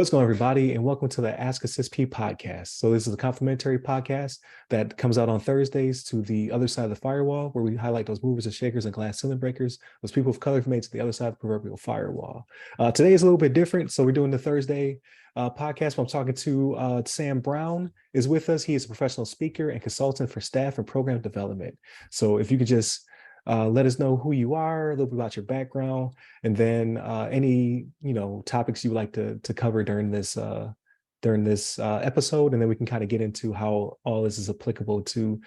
What's going on, everybody, and welcome to the Ask A CISSP podcast. So this is a complimentary podcast that comes out on Thursdays to the other side of the firewall, where we highlight those movers and shakers and glass ceiling breakers, those people of color who made it to the other side of the proverbial firewall. Today is a little bit different, so we're doing the Thursday podcast. I'm talking to Sam Brown is with us. He is a professional speaker and consultant for staff and program development. So if you could just let us know who you are, a little bit about your background, and then any topics you would like to cover during this episode, and then we can kind of get into how all this is applicable to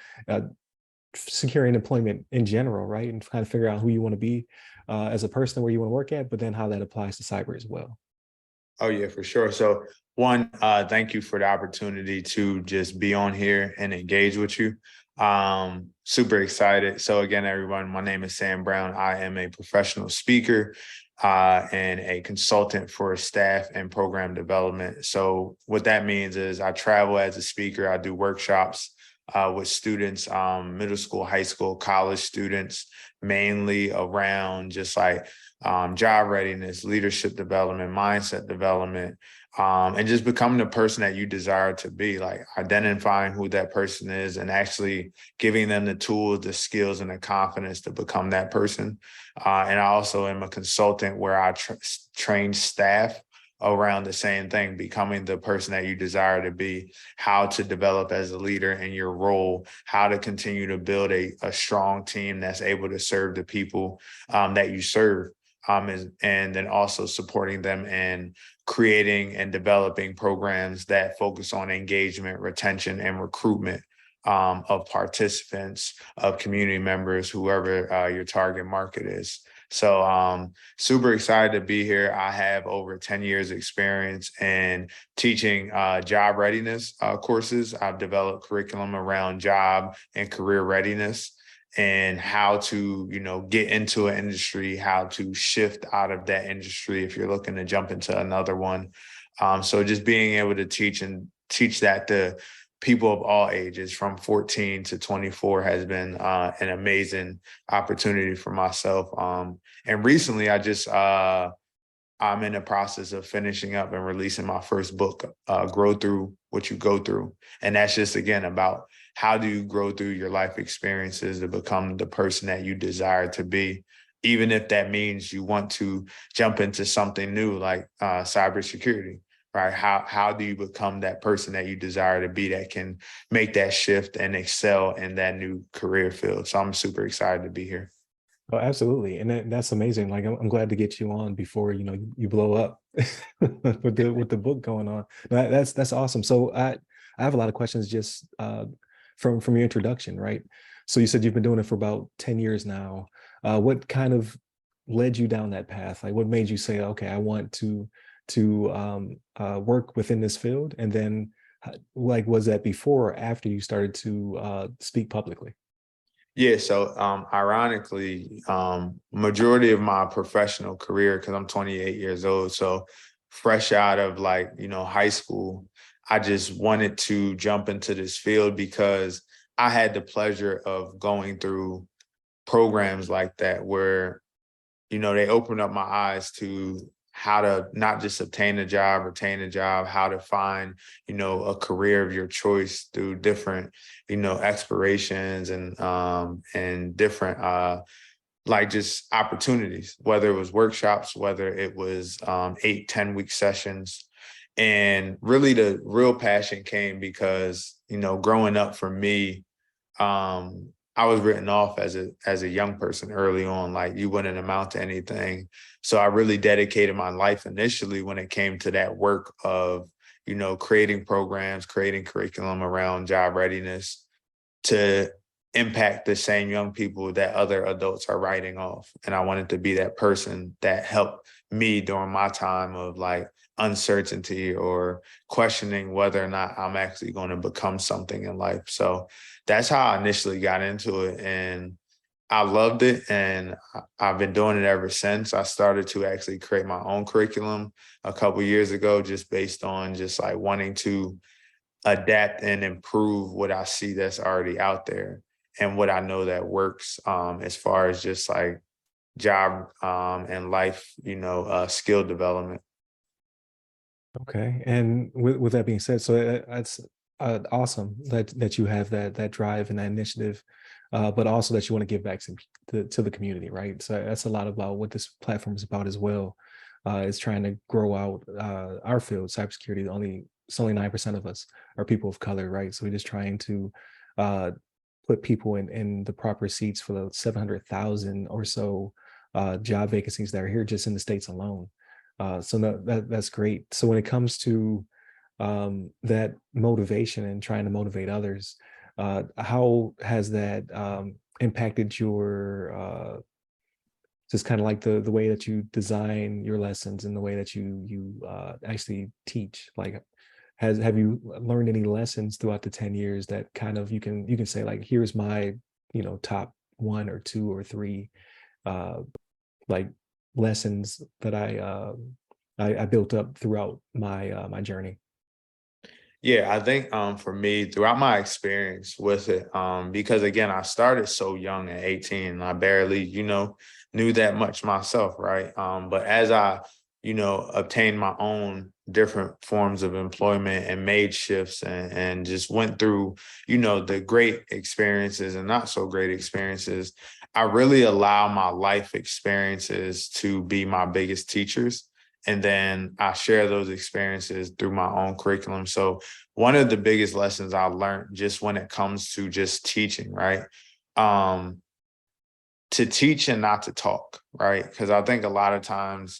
securing employment in general, right? And kind of figure out who you want to be as a person, where you want to work at, but then how that applies to cyber as well. Oh, yeah, for sure. So one, thank you for the opportunity to just be on here and engage with you. Super excited. So again, everyone, my name is Sam Brown. I am a professional speaker and a consultant for staff and program development. So what that means is I travel as a speaker. I do workshops with students, middle school, high school, college students, mainly around just like job readiness, leadership development, mindset development, and just becoming the person that you desire to be, like identifying who that person is and actually giving them the tools, the skills, and the confidence to become that person. And I also am a consultant where I train staff around the same thing, becoming the person that you desire to be, how to develop as a leader in your role, how to continue to build a strong team that's able to serve the people that you serve. And then also supporting them in creating and developing programs that focus on engagement, retention, and recruitment of participants, of community members, whoever your target market is. So super excited to be here. I have over 10 years experience in teaching job readiness courses. I've developed curriculum around job and career readiness, and how to, get into an industry, how to shift out of that industry if you're looking to jump into another one. So just being able to teach that to people of all ages from 14 to 24 has been an amazing opportunity for myself. And recently I'm in the process of finishing up and releasing my first book, Grow Through What You Go Through. And that's just, again, about how do you grow through your life experiences to become the person that you desire to be, even if that means you want to jump into something new like cybersecurity, right? How do you become that person that you desire to be that can make that shift and excel in that new career field? So I'm super excited to be here. Oh, absolutely. And that's amazing. Like, I'm glad to get you on before, you blow up with the book going on. That's awesome. So I have a lot of questions just from your introduction, right? So you said you've been doing it for about 10 years now. What kind of led you down that path? Like, what made you say, okay, I want to work within this field? And then like, was that before or after you started to speak publicly? Yeah, so ironically, majority of my professional career, because I'm 28 years old, so fresh out of high school, I just wanted to jump into this field because I had the pleasure of going through programs like that where, they opened up my eyes to how to not just obtain a job, retain a job, how to find, a career of your choice through different, explorations and different just opportunities, whether it was workshops, whether it was 8-10 week sessions. And really the real passion came because, growing up for me, I was written off as a young person early on, like you wouldn't amount to anything. So I really dedicated my life initially when it came to that work of, creating programs, creating curriculum around job readiness to impact the same young people that other adults are writing off. And I wanted to be that person that helped me during my time of uncertainty or questioning whether or not I'm actually going to become something in life. So that's how I initially got into it. And I loved it. And I've been doing it ever since. I started to actually create my own curriculum a couple of years ago, just based on just wanting to adapt and improve what I see that's already out there and what I know that works as far as just job and life, skill development. Okay. And with that being said, so that's awesome that you have that drive and that initiative, but also that you want to give back to the community, right? So that's a lot about what this platform is about as well. Is trying to grow out our field, cybersecurity. It's only 9% of us are people of color, right? So we're just trying to uh, put people in the proper seats for the 700,000 or so job vacancies that are here just in the States alone. So that's great. So when it comes to that motivation and trying to motivate others, how has that impacted your just kind of like the way that you design your lessons and the way that you actually teach? Like, have you learned any lessons throughout the 10 years that kind of you can say like, here's my top one or two or three uh, like lessons that I built up throughout my journey. Yeah, I think for me, throughout my experience with it, because again, I started so young at 18, and I barely, knew that much myself, right? But as I, obtained my own different forms of employment and made shifts and just went through, the great experiences and not so great experiences, I really allow my life experiences to be my biggest teachers. And then I share those experiences through my own curriculum. So one of the biggest lessons I learned just when it comes to just teaching, right? Um, to teach and not to talk, right? Because I think a lot of times,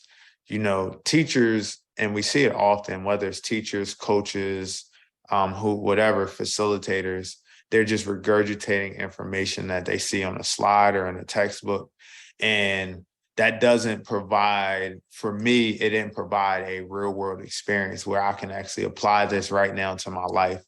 teachers, and we see it often, whether it's teachers, coaches, who, whatever, facilitators, they're just regurgitating information that they see on a slide or in a textbook. And that doesn't provide, for me, it didn't provide a real world experience where I can actually apply this right now to my life.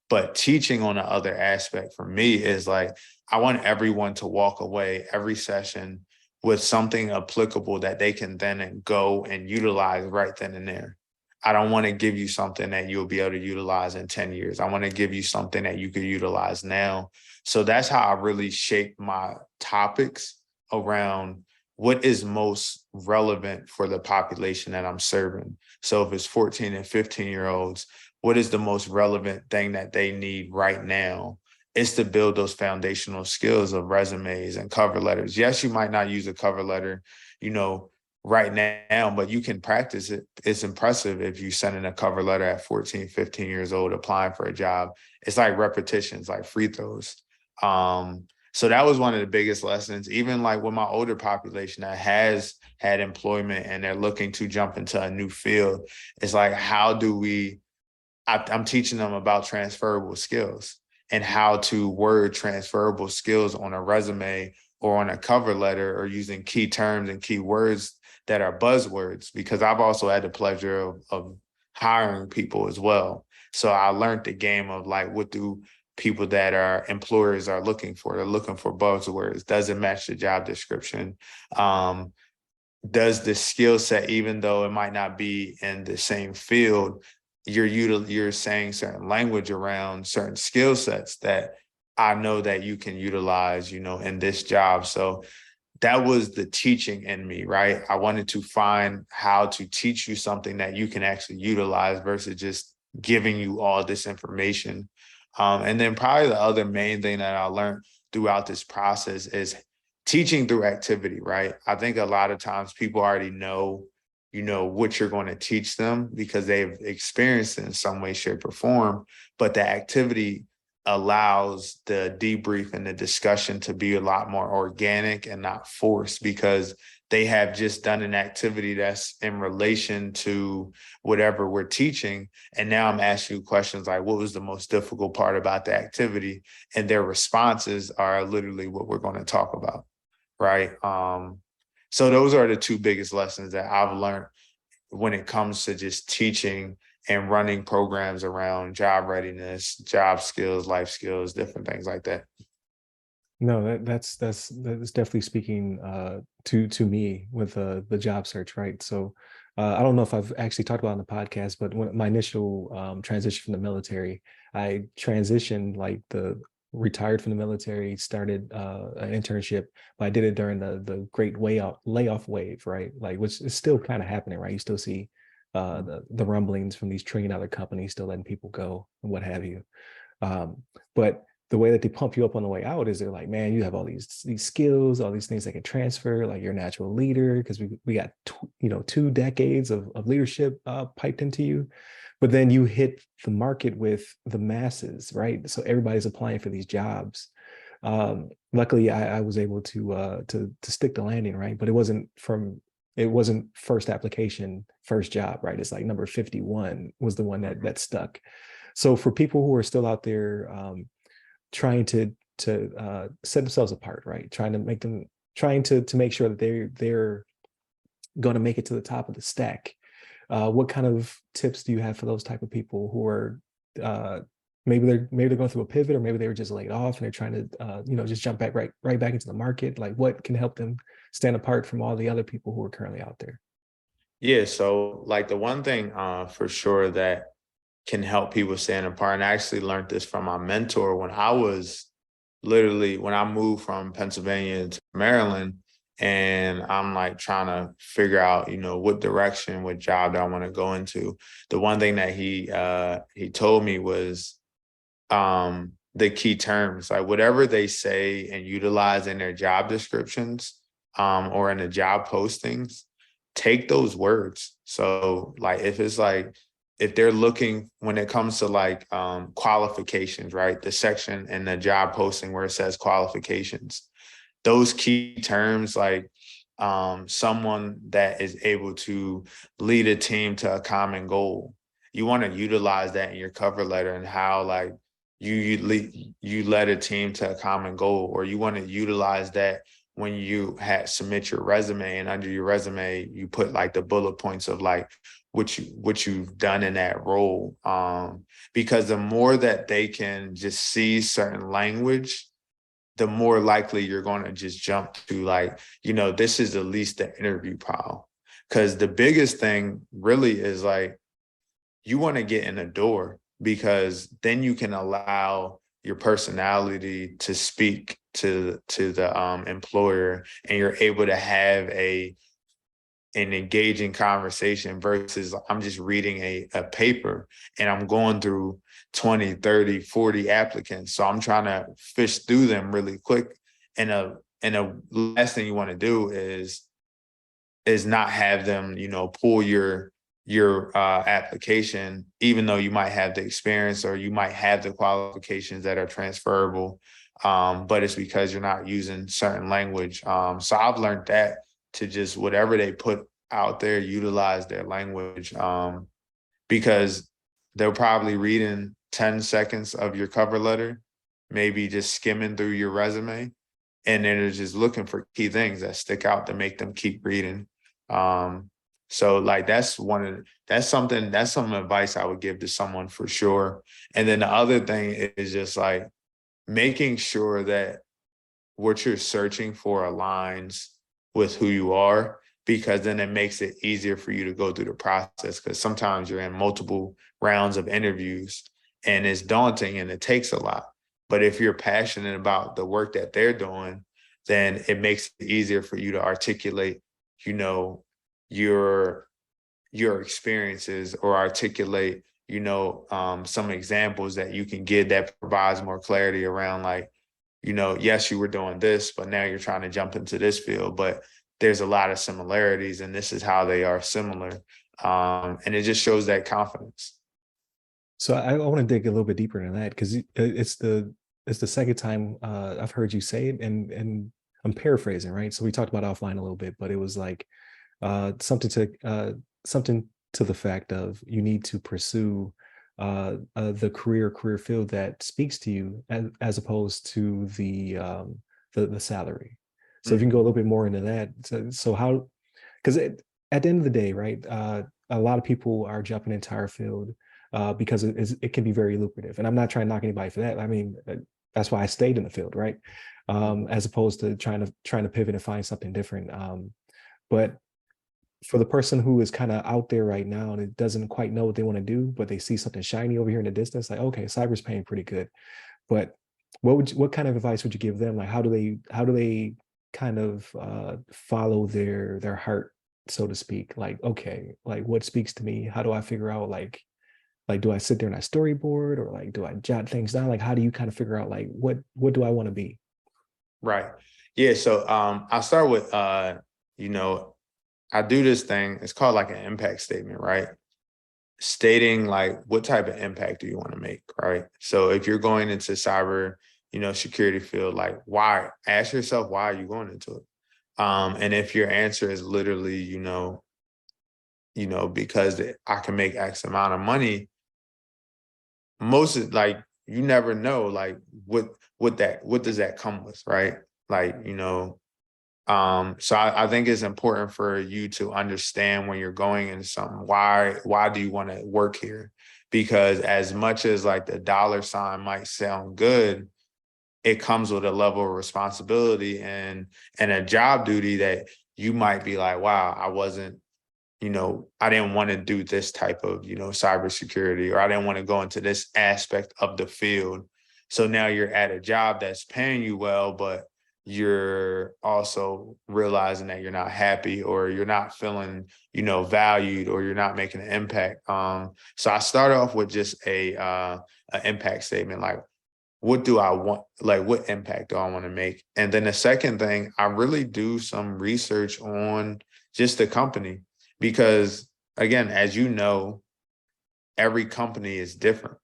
But teaching on the other aspect for me is like, I want everyone to walk away every session with something applicable that they can then go and utilize right then and there. I don't want to give you something that you'll be able to utilize in 10 years. I want to give you something that you could utilize now. So that's how I really shape my topics around what is most relevant for the population that I'm serving. So if it's 14 and 15-year-olds, what is the most relevant thing that they need right now? Is to build those foundational skills of resumes and cover letters. Yes, you might not use a cover letter, right now, but you can practice it. It's impressive if you send in a cover letter at 14, 15 years old, applying for a job. It's like repetitions, like free throws. So that was one of the biggest lessons, even like with my older population that has had employment and they're looking to jump into a new field. It's like, how do I'm teaching them about transferable skills and how to word transferable skills on a resume or on a cover letter, or using key terms and key words that are buzzwords, because I've also had the pleasure of hiring people as well. So I learned the game of like, what do people that are employers are looking for? They're looking for buzzwords. Does it match the job description? Does the skill set, even though it might not be in the same field, you're saying certain language around certain skill sets that I know that you can utilize, in this job. So that was the teaching in me, right? I wanted to find how to teach you something that you can actually utilize versus just giving you all this information. And then probably the other main thing that I learned throughout this process is teaching through activity, right? I think a lot of times people already know, what you're going to teach them because they've experienced it in some way, shape, or form. But the activity allows the debrief and the discussion to be a lot more organic and not forced, because they have just done an activity that's in relation to whatever we're teaching. And now I'm asking you questions like, what was the most difficult part about the activity? And their responses are literally what we're going to talk about, right? So those are the two biggest lessons that I've learned when it comes to just teaching and running programs around job readiness, job skills, life skills, different things like that. No, that's definitely speaking to me with the job search, right? So I don't know if I've actually talked about it on the podcast, but when my initial transition from the military, I transitioned like the retired from the military, started an internship, but I did it during the great way out layoff wave, right? Like, which is still kind of happening, right? You still see the rumblings from these trillion-dollar companies still letting people go and what have you. But the way that they pump you up on the way out is they're like, man, you have all these skills, all these things that can transfer, like you're a natural leader, because we got 2 decades of leadership piped into you. But then you hit the market with the masses, right? So everybody's applying for these jobs. Luckily, I was able to stick the landing, right? But it wasn't first application, first job, right? It's like number 51 was the one that stuck. So for people who are still out there trying to set themselves apart, right? Trying to make sure that they're going to make it to the top of the stack. What kind of tips do you have for those type of people who are maybe they're going through a pivot, or maybe they were just laid off and they're trying to just jump back right back into the market? Like, what can help them stand apart from all the other people who are currently out there? Yeah, so like the one thing for sure that can help people stand apart, and I actually learned this from my mentor when I moved from Pennsylvania to Maryland, and I'm like trying to figure out, what direction, what job do I want to go into. The one thing that he told me was the key terms, like whatever they say and utilize in their job descriptions or in the job postings, take those words. So like if they're looking, when it comes to like qualifications, right? The section in the job posting where it says qualifications, those key terms like someone that is able to lead a team to a common goal. You want to utilize that in your cover letter, and how like you led a team to a common goal, or you want to utilize that when you submit your resume, and under your resume you put like the bullet points of like what you've done in that role. Because the more that they can just see certain language, the more likely you're going to just jump to like, this is at least the interview pile. Because the biggest thing really is like, you want to get in the door, because then you can allow your personality to speak to the employer, and you're able to have an engaging conversation versus I'm just reading a paper and I'm going through 20, 30, 40 applicants. So I'm trying to fish through them really quick. And the last thing you want to do is not have them, pull your application, even though you might have the experience or you might have the qualifications that are transferable. But it's because you're not using certain language. So I've learned that, to just whatever they put out there, utilize their language, because they're probably reading 10 seconds of your cover letter, maybe just skimming through your resume, and then they're just looking for key things that stick out to make them keep reading. So like that's some advice I would give to someone for sure. And then the other thing is just like making sure that what you're searching for aligns with who you are, because then it makes it easier for you to go through the process. Because sometimes you're in multiple rounds of interviews and it's daunting and it takes a lot. But if you're passionate about the work that they're doing, then it makes it easier for you to articulate, your experiences, or articulate, some examples that you can give that provides more clarity around like, yes, you were doing this, but now you're trying to jump into this field, but there's a lot of similarities and this is how they are similar. And it just shows that confidence. So I want to dig a little bit deeper into that, because it's the second time I've heard you say it, and I'm paraphrasing, right? So we talked about offline a little bit, but it was like something to the fact of you need to pursue the career field that speaks to you, as opposed to the salary. So if you can go a little bit more into that. So how, because at the end of the day, right, a lot of people are jumping into our field because it can be very lucrative. And I'm not trying to knock anybody for that. I mean, that's why I stayed in the field, right? As opposed to trying to pivot and find something different. But for the person who is kind of out there right now and it doesn't quite know what they want to do, but they see something shiny over here in the distance, like, okay, cyber's paying pretty good. But what kind of advice would you give them? Like, how do they kind of follow their heart so to speak? Like, okay, like what speaks to me? How do I figure out like do I sit there and I storyboard, or like do I jot things down? Like how do you kind of figure out like what do I want to be? Right. Yeah. So I'll start with you know, I do this thing, it's called like an impact statement, right? Stating like what type of impact do you want to make, right? So if you're going into cyber, security field, like why? Ask yourself why are you going into it? And if your answer is literally, because I can make X amount of money, most of like you never know like what does that come with, right? Like, so I think it's important for you to understand when you're going into something, why do you want to work here? Because as much as like the dollar sign might sound good, it comes with a level of responsibility and a job duty that you might be like, wow, I wasn't, I didn't want to do this type of, cybersecurity, or I didn't want to go into this aspect of the field. So now you're at a job that's paying you well, but you're also realizing that you're not happy, or you're not feeling, valued, or you're not making an impact. So I start off with just an impact statement, like, what do I want? Like, what impact do I want to make? And then the second thing, I really do some research on just the company, because again, as you know, every company is different.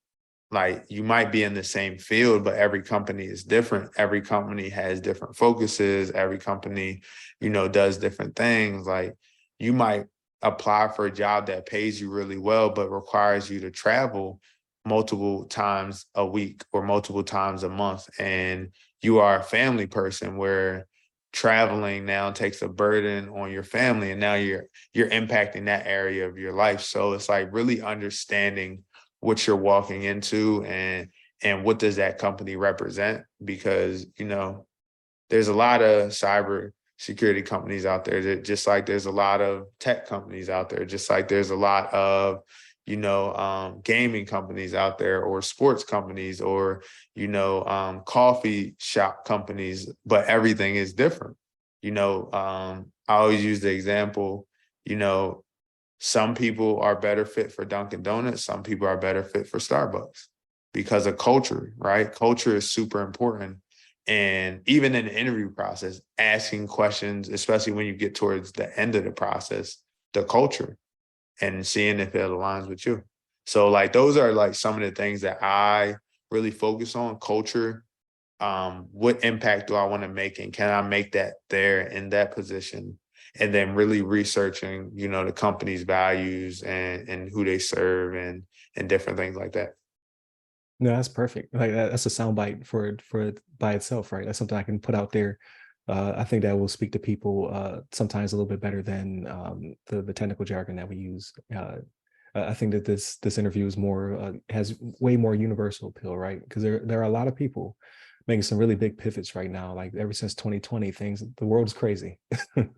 Like you might be in the same field, but every company is different. Every company has different focuses. Every company, does different things. Like you might apply for a job that pays you really well, but requires you to travel multiple times a week or multiple times a month. And you are a family person where traveling now takes a burden on your family. And now you're impacting that area of your life. So it's like really understanding what you're walking into and what does that company represent, because there's a lot of cyber security companies out there, that just like there's a lot of tech companies out there, just like there's a lot of gaming companies out there, or sports companies, or coffee shop companies, but everything is different. I always use the example, you know some people are better fit for Dunkin' Donuts. Some people are better fit for Starbucks because of culture, right? Culture is super important. And even in the interview process, asking questions, especially when you get towards the end of the process, the culture, and seeing if it aligns with you. So like those are like some of the things that I really focus on: culture. What impact do I want to make, and can I make that there in that position? And then really researching, the company's values and who they serve and different things like that. No, that's perfect. Like that's a soundbite for it by itself, right? That's something I can put out there. I think that will speak to people sometimes a little bit better than the technical jargon that we use. I think that this interview is more has way more universal appeal, right? Because there are a lot of people making some really big pivots right now. Like ever since 2020, the world is crazy,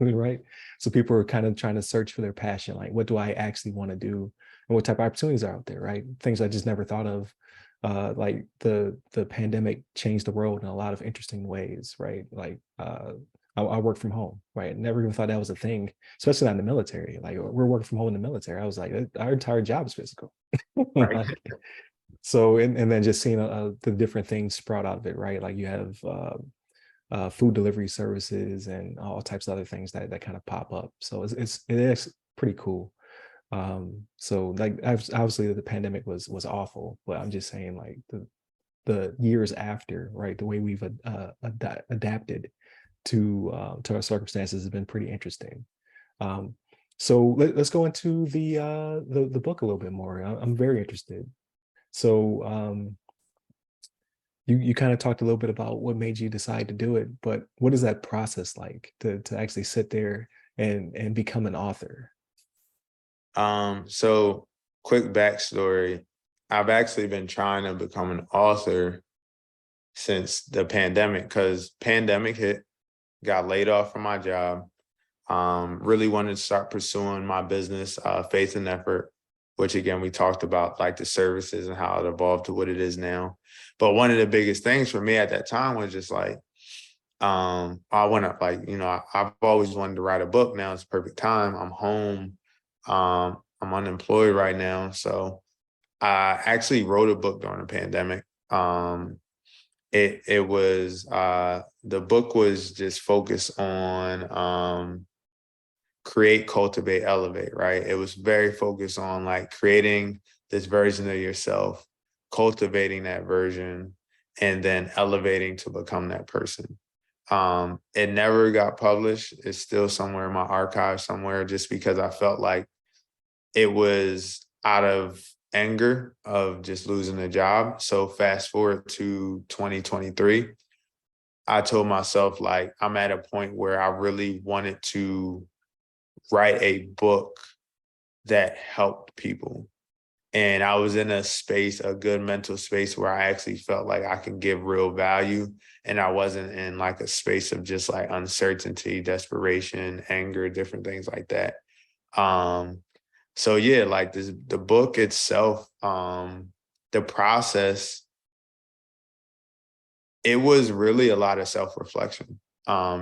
right? So people are kind of trying to search for their passion. Like, what do I actually want to do, and what type of opportunities are out there, right? Things I just never thought of. Like the pandemic changed the world in a lot of interesting ways, right? Like I work from home, right? Never even thought that was a thing, especially not in the military. Like we're working from home in the military. I was like, our entire job is physical. Right. Like, so and then just seeing the different things sprout out of it, right? Like you have food delivery services and all types of other things that kind of pop up. So it is pretty cool. So like obviously the pandemic was awful, but I'm just saying like the years after, right? The way we've adapted to our circumstances has been pretty interesting. Um, so let's go into the book a little bit more. I'm very interested. So you kind of talked a little bit about what made you decide to do it, but what is that process like to actually sit there and become an author? So quick backstory. I've actually been trying to become an author since the pandemic, because pandemic hit, got laid off from my job. Really wanted to start pursuing my business, Faith and Effort, which again, we talked about like the services and how it evolved to what it is now. But one of the biggest things for me at that time was just like, I want to I've always wanted to write a book. Now it's perfect time. I'm home. I'm unemployed right now. So I actually wrote a book during the pandemic. It was the book was just focused on create, cultivate, elevate, right? It was very focused on like creating this version of yourself, cultivating that version, and then elevating to become that person. It never got published. It's still somewhere in my archive somewhere, just because I felt like it was out of anger of just losing a job. So fast forward to 2023, I told myself, like, I'm at a point where I really wanted to write a book that helped people. And I was in a space, a good mental space, where I actually felt like I can give real value. And I wasn't in like a space of just like uncertainty, desperation, anger, different things like that. Um, so yeah, like the book itself, the process, it was really a lot of self-reflection.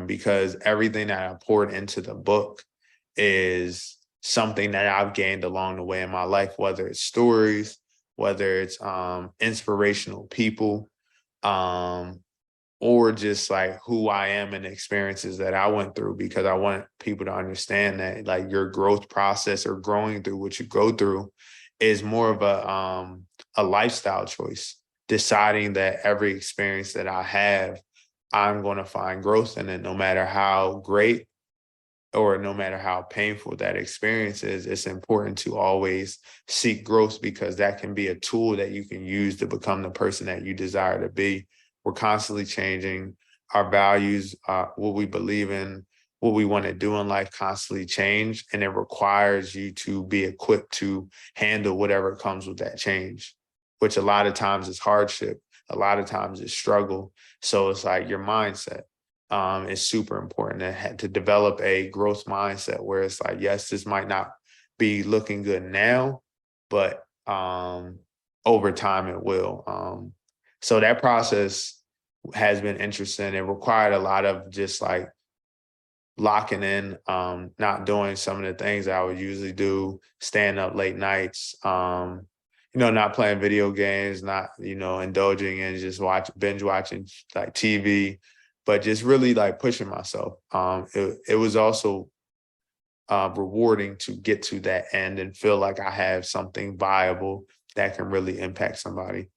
Because everything that I poured into the book is something that I've gained along the way in my life, whether it's stories, whether it's inspirational people, um, or just like who I am and the experiences that I went through, because I want people to understand that like your growth process or growing through what you go through is more of a lifestyle choice, deciding that every experience that I have, I'm going to find growth in it, no matter how great or no matter how painful that experience is. It's important to always seek growth, because that can be a tool that you can use to become the person that you desire to be. We're constantly changing. Our values, what we believe in, what we want to do in life constantly change. And it requires you to be equipped to handle whatever comes with that change, which a lot of times is hardship. A lot of times is struggle. So it's like your mindset is super important to develop a growth mindset where it's like, yes, this might not be looking good now, but over time it will. So that process has been interesting. It required a lot of just like locking in, not doing some of the things that I would usually do, staying up late nights, not playing video games, not, indulging in just binge watching like TV, but just really like pushing myself. It was also rewarding to get to that end and feel like I have something viable that can really impact somebody.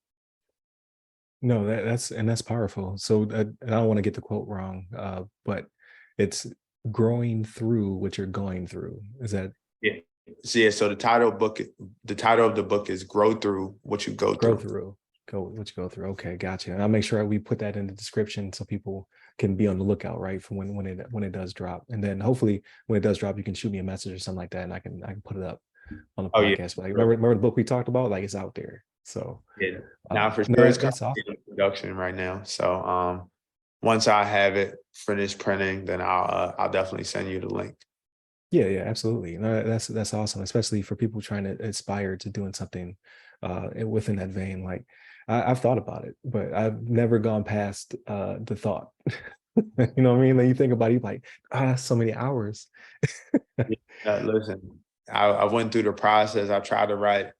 No, that's powerful. So I don't want to get the quote wrong, but it's growing through what you're going through. Is that Yeah. So yeah, so the title of the book is Grow Through What You Go grow Through. through? Go what you go through. Okay, gotcha. And I'll make sure we put that in the description so people can be on the lookout, right, for when it does drop. And then hopefully when it does drop, you can shoot me a message or something like that, and I can put it up on the Oh yeah. podcast. But like, remember the book we talked about? Like it's out there. So Yeah. Now for no, sure it's that's currently awesome. in production right now. So once I have it finished printing, then I'll definitely send you the link. Yeah, absolutely. No, that's awesome, especially for people trying to aspire to doing something within that vein. Like I've thought about it, but I've never gone past the thought. You know what I mean? Like you think about it, you're like, so many hours. Listen, I went through the process. I tried to write,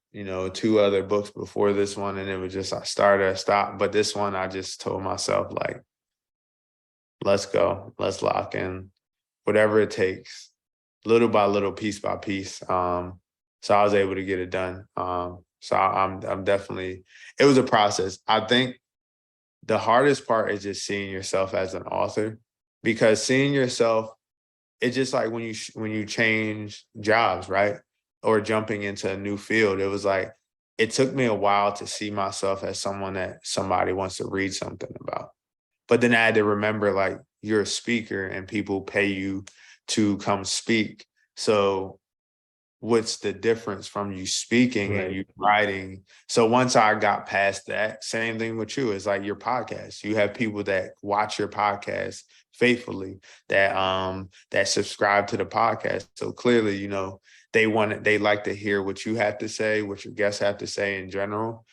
two other books before this one, and it was just I started, I stopped. But this one, I just told myself like, let's go, let's lock in, whatever it takes, little by little, piece by piece. So I was able to get it done. So I'm definitely. It was a process. I think the hardest part is just seeing yourself as an author, because seeing yourself, it's just like when you change jobs, right? Or jumping into a new field. It was like it took me a while to see myself as someone that somebody wants to read something about. But then I had to remember, like, you're a speaker and people pay you to come speak. So what's the difference from you speaking and Right. you writing? So once I got past that, same thing with you. It's like your podcast. You have people that watch your podcast faithfully, that subscribe to the podcast. So clearly, they like to hear what you have to say, what your guests have to say in general.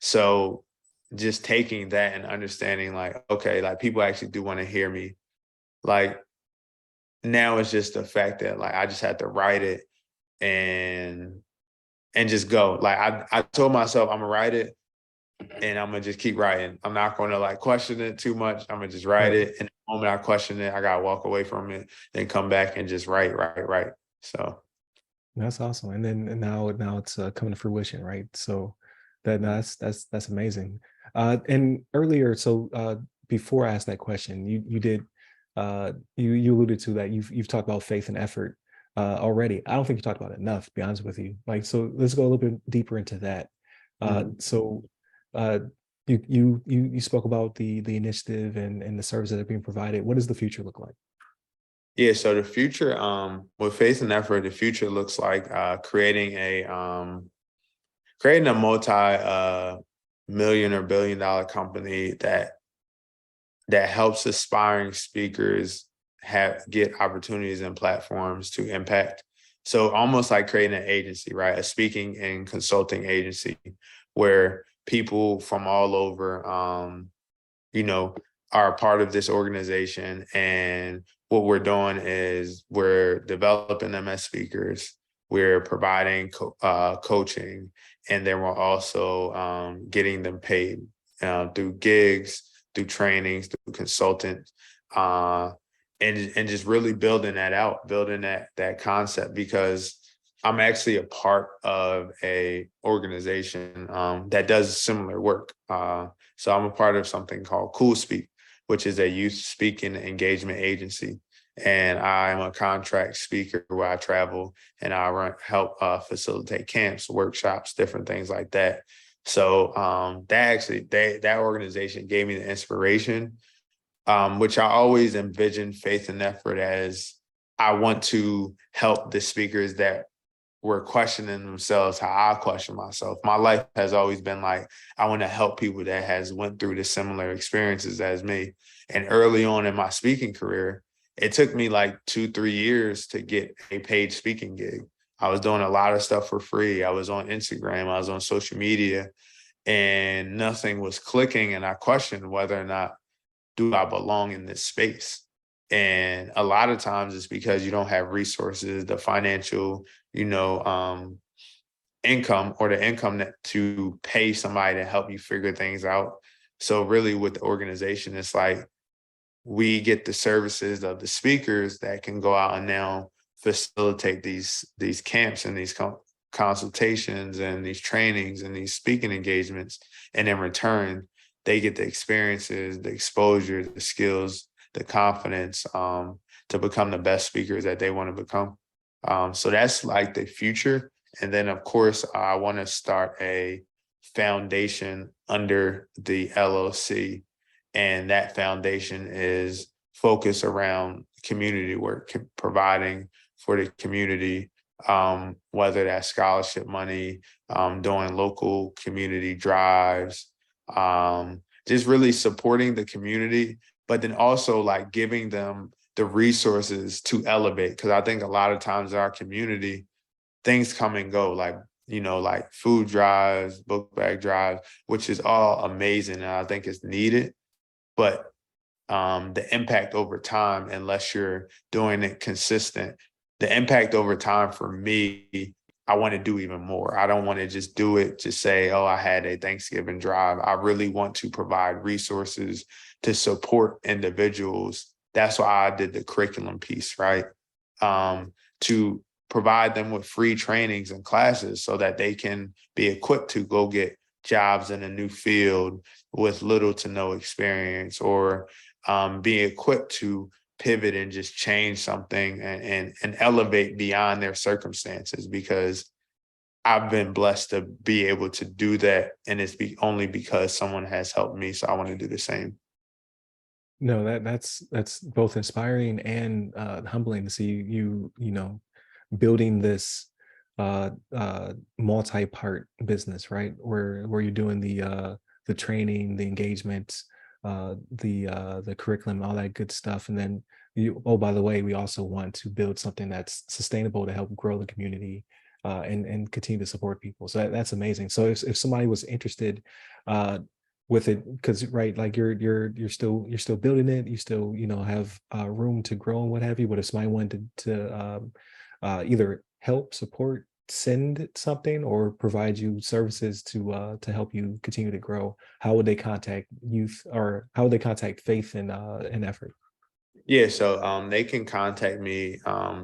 So just taking that and understanding like, okay, like people actually do want to hear me. Like now it's just the fact that like I just had to write it and just go. Like I told myself I'm gonna write it and I'm gonna just keep writing. I'm not gonna like question it too much. I'm gonna just write Right. it. And the moment I question it, I gotta walk away from it, then come back and just write. So That's awesome. And now it's coming to fruition, right? So that's amazing. And earlier, so before I asked that question, you did you alluded to that you've talked about faith and effort already. I don't think you talked about it enough, to be honest with you. Like, so let's go a little bit deeper into that. So uh you spoke about the initiative and the services that are being provided. What does the future look like? yeah, so the future, with faith and effort, the future looks like creating a multi million or billion dollar company that helps aspiring speakers get opportunities and platforms to impact. So almost like creating an agency, right? A speaking and consulting agency where people from all over, you know, are a part of this organization. And what we're doing is we're developing them as speakers. We're providing coaching, and then we're also getting them paid through gigs, through trainings, through consultants, and just really building that out, building that concept, because I'm actually a part of a organization that does similar work. So I'm a part of something called Coatesville, which is a youth speaking engagement agency. And I'm a contract speaker where I travel and I help facilitate camps, workshops, different things like that. So that organization gave me the inspiration, which I always envisioned faith and effort as I want to help the speakers that were questioning themselves how I question myself. My life has always been like, I want to help people that has went through the similar experiences as me. And early on in my speaking career, it took me like 2-3 years to get a paid speaking gig. I was doing a lot of stuff for free. I was on Instagram, I was on social media, and nothing was clicking. And I questioned whether or not do I belong in this space? And a lot of times it's because you don't have resources, the financial, income, or the income that to pay somebody to help you figure things out. So really with the organization, it's like we get the services of the speakers that can go out and now facilitate these camps and these consultations and these trainings and these speaking engagements. And in return, they get the experiences, the exposure, the skills, the confidence to become the best speakers that they want to become. So that's like the future. And then, of course, I want to start a foundation under the LLC. And that foundation is focused around community work, providing for the community, whether that's scholarship money, doing local community drives, just really supporting the community, but then also like giving them the resources to elevate. Because I think a lot of times in our community, things come and go, like food drives, book bag drives, which is all amazing. And I think it's needed. But the impact over time, unless you're doing it consistent, the impact over time for me, I want to do even more. I don't want to just do it to say, oh, I had a Thanksgiving drive. I really want to provide resources to support individuals. That's why I did the curriculum piece, right? To provide them with free trainings and classes so that they can be equipped to go get jobs in a new field with little to no experience, or be equipped to pivot and just change something and elevate beyond their circumstances, because I've been blessed to be able to do that. And it's only because someone has helped me. So I want to do the same. No, that's both inspiring and humbling to see you building this multi-part business, right? Where you're doing the training, the engagement, the curriculum, all that good stuff. And then oh, by the way, we also want to build something that's sustainable to help grow the community and continue to support people. So that's amazing. So if somebody was interested, with it, because right, like you're still building it, you still, have room to grow and what have you. But if somebody wanted either help, support, send something, or provide you services to help you continue to grow, how would they contact youth, or how would they contact Faith and Effort? Yeah, so they can contact me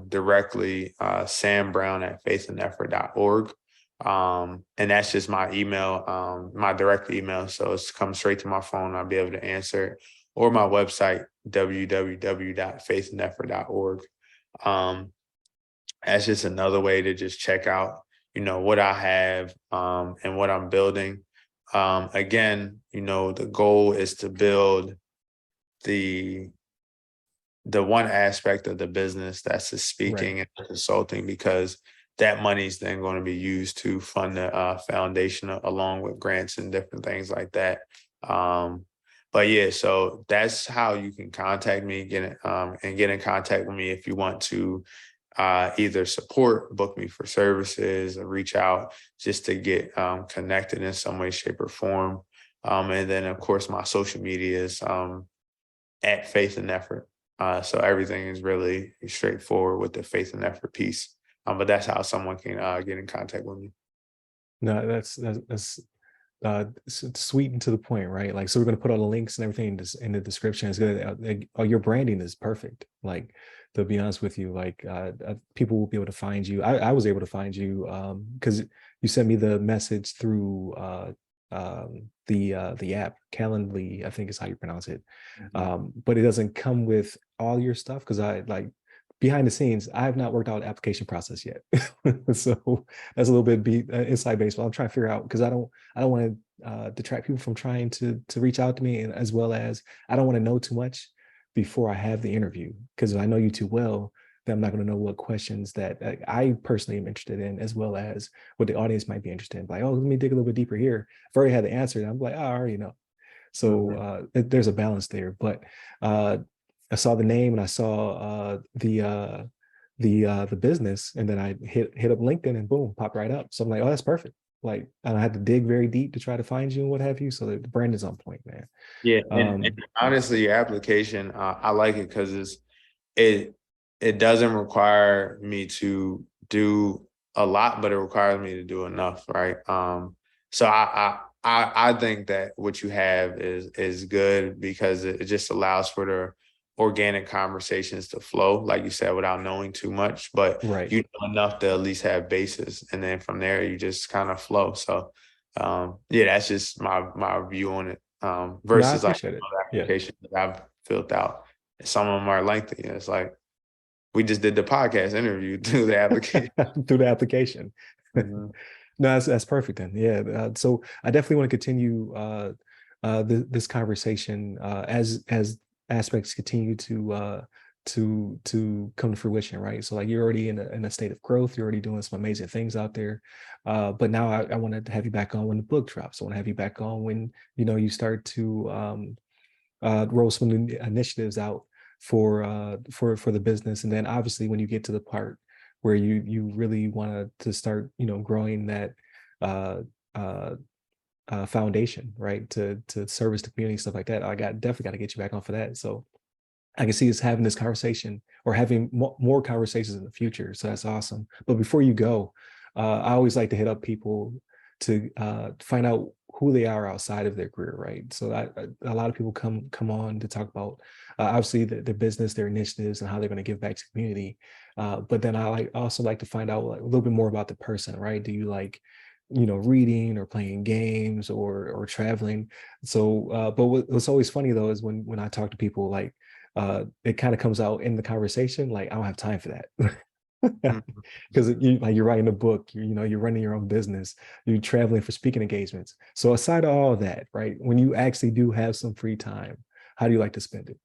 directly, Sam Brown at faithandeffort.org. And that's just my email, my direct email. So it's come straight to my phone. I'll be able to answer it. Or my website, www.faithandeffort.org. Um, that's just another way to just check out, what I have and what I'm building. Again, the goal is to build the one aspect of the business that's the Right. speaking and the consulting, because that money is then going to be used to fund the foundation along with grants and different things like that. But yeah, so that's how you can contact me, and get in contact with me if you want to either support, book me for services, or reach out just to get connected in some way, shape, or form. And then, of course, my social media is at Faith and Effort. So everything is really straightforward with the Faith and Effort piece. But that's how someone can get in contact with me. No, that's sweet and to the point, right? Like, so we're going to put all the links and everything in the description. It's good. Your branding is perfect. Like, to be honest with you, like, people will be able to find you. I was able to find you because you sent me the message through the app Calendly, I think is how you pronounce it. But it doesn't come with all your stuff, because I like, behind the scenes, I have not worked out an application process yet. So that's a little bit inside baseball. I'm trying to figure out, because I don't want to detract people from trying to reach out to me, and as well as I don't want to know too much before I have the interview, because if I know you too well, then I'm not going to know what questions that I personally am interested in, as well as what the audience might be interested in. Like, oh, let me dig a little bit deeper here. I've already had the answer, and I'm like, oh, I already know. So there's a balance there. But I saw the name, and I saw the business, and then I hit up LinkedIn, and boom, popped right up. So I'm like, oh, that's perfect. Like, I don't have to dig very deep to try to find you and what have you. So the brand is on point, man. Yeah, and honestly, your application, I like it because it it doesn't require me to do a lot, but it requires me to do enough, right? So I think that what you have is good, because it just allows for the organic conversations to flow, like you said, without knowing too much, but Right. you know enough to at least have basis, and then from there you just kind of flow. So yeah, that's just my view on it. No, I Versus like appreciate it. other Yeah. applications that I've filled out. Some of them are lengthy. It's like we just did the podcast interview through the application. Through the application. Mhm. No, that's perfect then. Yeah. So I definitely want to continue this conversation as aspects continue to come to fruition, right? So like, you're already in a state of growth. You're already doing some amazing things out there. But now I want to have you back on when the book drops. I want to have you back on when you start to roll some new initiatives out for the business. And then obviously when you get to the part where you really want to start growing that uh uh foundation, right, to service the community, stuff like that, definitely got to get you back on for that. So I can see us having this conversation, or having more conversations in the future. So that's awesome. But before you go, I always like to hit up people to find out who they are outside of their career, right? So a lot of people come on to talk about obviously their business, their initiatives, and how they're going to give back to the community. But then also like to find out like a little bit more about the person, right? Do you like reading or playing games or traveling? So but what's always funny though is when I talk to people, like it kind of comes out in the conversation, like, I don't have time for that. Mhm. Because you're writing a book, you're running your own business, you're traveling for speaking engagements. So aside of all of that, right, when you actually do have some free time, how do you like to spend it?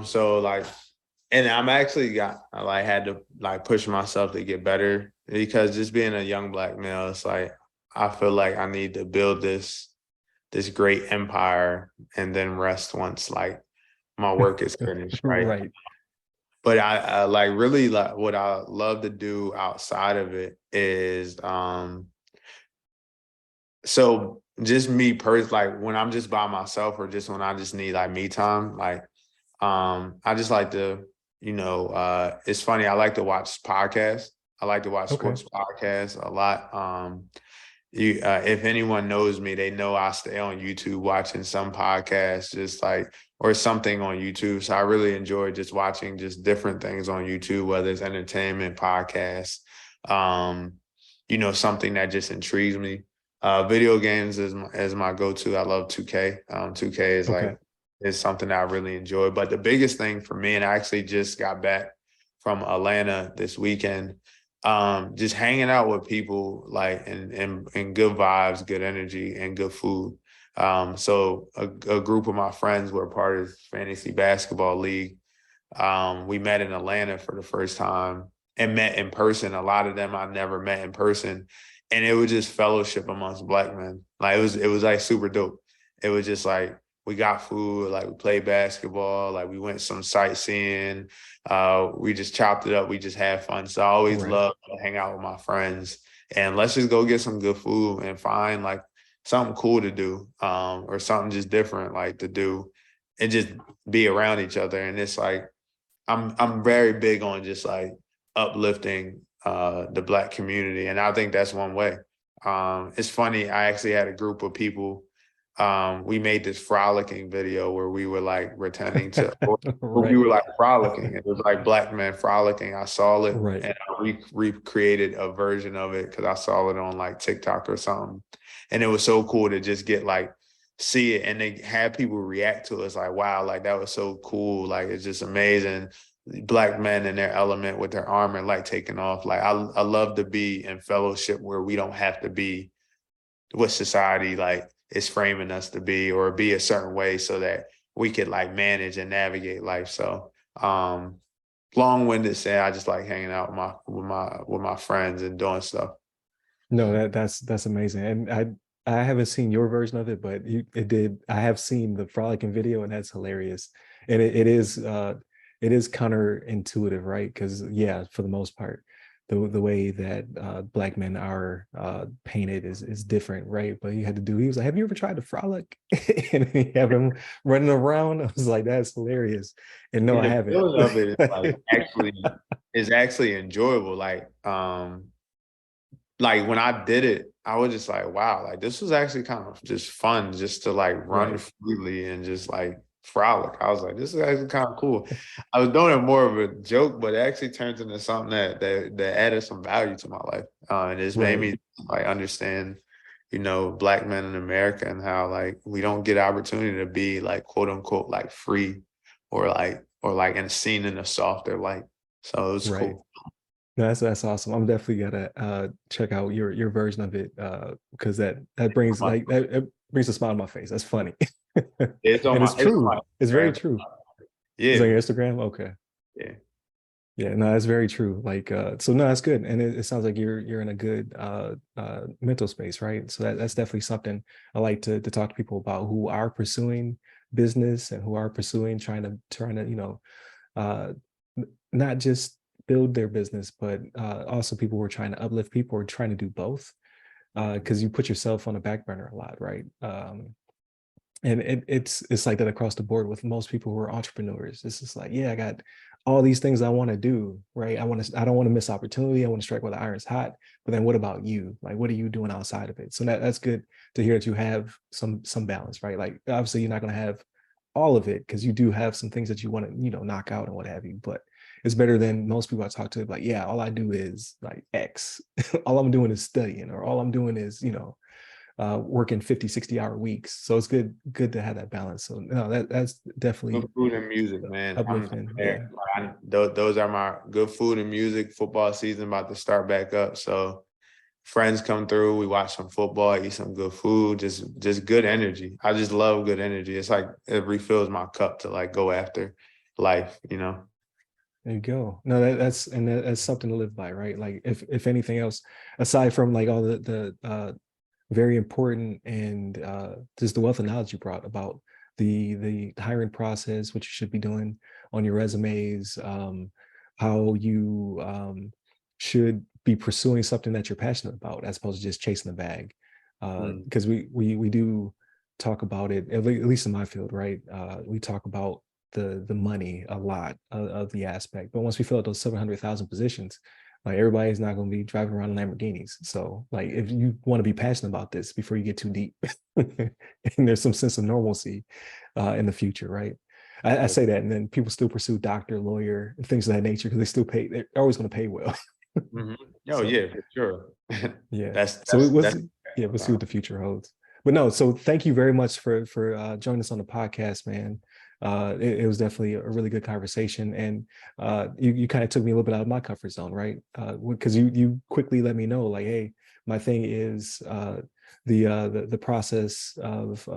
So like, and I'm actually I like had to like push myself to get better, because just being a young Black male, it's like I feel like I need to build this great empire and then rest once like my work is finished, right? Right. But I like really like what I love to do outside of it is so just me like when I'm just by myself or just when I just need like me time, like I just like to, it's funny, I like to watch podcasts. I like to watch Okay. sports podcasts a lot. If anyone knows me, they know I stay on YouTube watching some podcasts, just like or something on YouTube. So I really enjoy just watching just different things on YouTube, whether it's entertainment, podcasts, um, something that just intrigues me. Video games is my go-to. I love 2K. 2K Okay. is something that I really enjoy. But the biggest thing for me, and I actually just got back from Atlanta this weekend, just hanging out with people like and good vibes, good energy, and good food. So a group of my friends were part of fantasy basketball league. We met in Atlanta for the first time and met in person. A lot of them I never met in person, and it was just fellowship amongst Black men. Like it was like super dope. It was just like we got food, like we played basketball, like we went some sightseeing. We just chopped it up. We just had fun. So I always Right. love to hang out with my friends and let's just go get some good food and find like something cool to do, or something just different like to do and just be around each other. And it's like I'm very big on just like uplifting the Black community, and I think that's one way. It's funny. I actually had a group of people. We made this frolicking video where we were like pretending to, or we Right. were like frolicking. It was like Black men frolicking. I saw it Right. and I recreated a version of it because I saw it on like TikTok or something, and it was so cool to just get like see it and they have people react to it. It's like, wow, like that was so cool. Like it's just amazing. Black men in their element with their armor like taking off. Like I love to be in fellowship where we don't have to be what society like is framing us to be or be a certain way so that we could like manage and navigate life. So long-winded saying I just like hanging out with my friends and doing stuff. No, that's amazing. And I haven't seen your version of it, but it did. I have seen the frolicking video, and that's hilarious. And it is counterintuitive, right? Because yeah, for the most part, the way that Black men are painted is different, right? But he had to do. He was like, "Have you ever tried to frolic?" And he have him running around. I was like, "That's hilarious." And no, And I the haven't. feeling of it is actually enjoyable. Like when I did it, I was just like, wow, like this was actually kind of just fun just to like run Right. freely and just like frolic. I was like, this is actually kind of cool. I was doing it more of a joke, but it actually turns into something that added some value to my life. And it's made Right. me like understand, Black men in America and how like we don't get opportunity to be like quote unquote like free or like and seen in a softer light. So it was Right. cool. No, that's awesome. I'm definitely gonna check out your version of it because that brings like that it brings a smile on my face. That's funny. It's on And my it's it's on my true. It's very Instagram. true. It's Yeah, on your Instagram. Okay. yeah. Yeah, no, that's very true. Like so no, that's good. And it sounds like you're in a good mental space, right? So that's definitely something I like to talk to people about who are pursuing business and who are pursuing trying to, uh not just build their business, but also people who are trying to uplift people or trying to do both. Because you put yourself on the back burner a lot, right? And it's like that across the board with most people who are entrepreneurs. It's just like, yeah, I got all these things I want to do, right? I don't want to miss opportunity. I want to strike while the iron's hot. But then what about you? Like, what are you doing outside of it? So that's good to hear that you have some balance, right? Like obviously you're not going to have all of it because you do have some things that you want to, knock out and what have you. But it's better than most people I talk to, like, yeah, all I do is like X. All I'm doing is studying, or all I'm doing is, working 50, 60-hour weeks. So it's good to have that balance. So no, that's Good definitely food and music, man. I'm uplifting. there. Yeah. Those are my good food and music. Football season about to start back up, so friends come through. We watch some football, eat some good food, just good energy. I just love good energy. It's like it refills my cup to like go after life. There you go. No, that's something to live by, right? Like if anything else, aside from like all the very important and just the wealth of knowledge you brought about the hiring process, what you should be doing on your resumes, how you should be pursuing something that you're passionate about as opposed to just chasing the bag. because we do talk about it, at least in my field, right? We talk about the money a lot of the aspect, but once we fill out those 700,000 positions, like everybody's not going to be driving around in Lamborghinis. So like if you want to be passionate about this before you get too deep, and there's some sense of normalcy in the future, right? I say that, and then people still pursue doctor, lawyer, and things of that nature because they still pay. They're always going to pay well. Oh So, yeah, for sure. yeah. That's So it was, that's yeah, we'll see what the future holds. But no, so thank you very much for joining us on the podcast, man. It was definitely a really good conversation, and you kind of took me a little bit out of my comfort zone, right? Because you quickly let me know, like, hey, my thing is the process of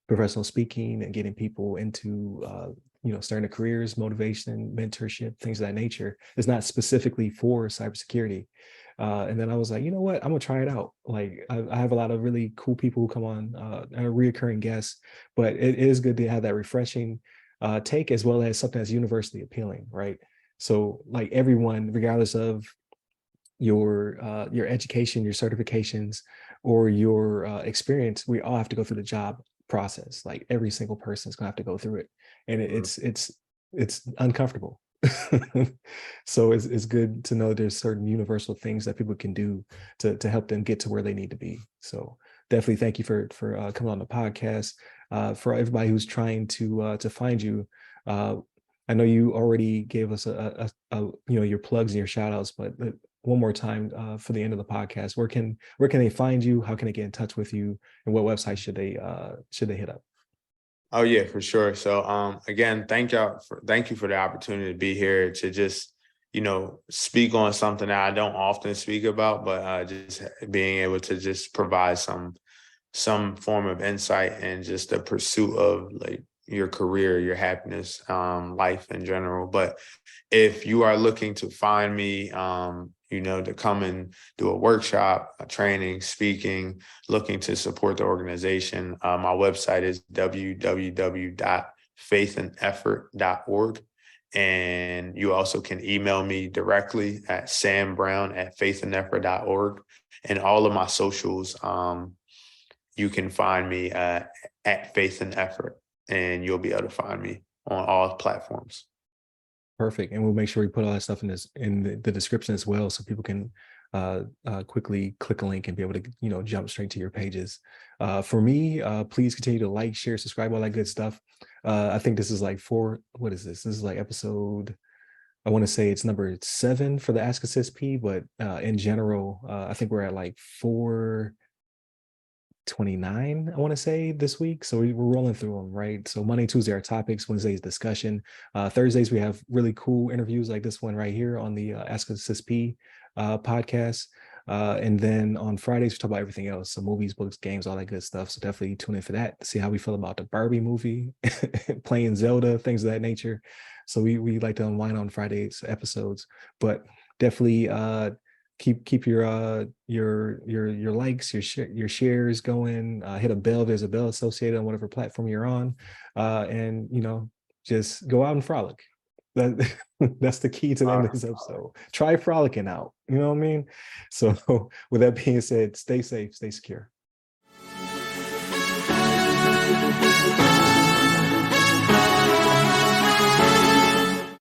professional speaking and getting people into starting their careers, motivation, mentorship, things of that nature is not specifically for cybersecurity. And then I was like, you know what? I'm gonna try it out. Like I have a lot of really cool people who come on, reoccurring guests, but it is good to have that refreshing take as well as something that's universally appealing, right? So like everyone, regardless of your education, your certifications, or your experience, we all have to go through the job process. Like every single person is gonna have to go through it, and it's uncomfortable. So it's good to know there's certain universal things that people can do to help them get to where they need to be. So definitely thank you for coming on the podcast. For everybody who's trying to find you, I know you already gave us a your plugs and your shout outs, but one more time for the end of the podcast, where can they find you? How can they get in touch with you? And what website should they hit up? Oh yeah, for sure. So again, thank you for the opportunity to be here to just, speak on something that I don't often speak about, but just being able to just provide some form of insight and just the pursuit of like your career, your happiness, life in general. But if you are looking to find me, to come and do a workshop, a training, speaking, looking to support the organization, my website is www.faithandeffort.org. And you also can email me directly at sambrown@faithandeffort.org. And all of my socials, you can find me at Faith and Effort, and you'll be able to find me on all platforms. Perfect. And we'll make sure we put all that stuff in the description as well, so people can quickly click a link and be able to jump straight to your pages. For me, please continue to like, share, subscribe, all that good stuff. I think this is like what is this? This is like episode, I want to say it's number 7 for the Ask A CISSP, but in general, I think we're at like 429, I want to say, this week. So we're rolling through them, right? So Monday, Tuesday are topics, Wednesday's discussion. Thursdays, we have really cool interviews like this one right here on the Ask A CISSP podcast. And then on Fridays, we talk about everything else. So movies, books, games, all that good stuff. So definitely tune in for that to see how we feel about the Barbie movie, playing Zelda, things of that nature. So we like to unwind on Fridays episodes, but definitely keep your likes, your shares going. Hit a bell. There's a bell associated on whatever platform you're on, and just go out and frolic. That's the key to the end of this episode. Try frolicking out. You know what I mean? So with that being said, stay safe, stay secure.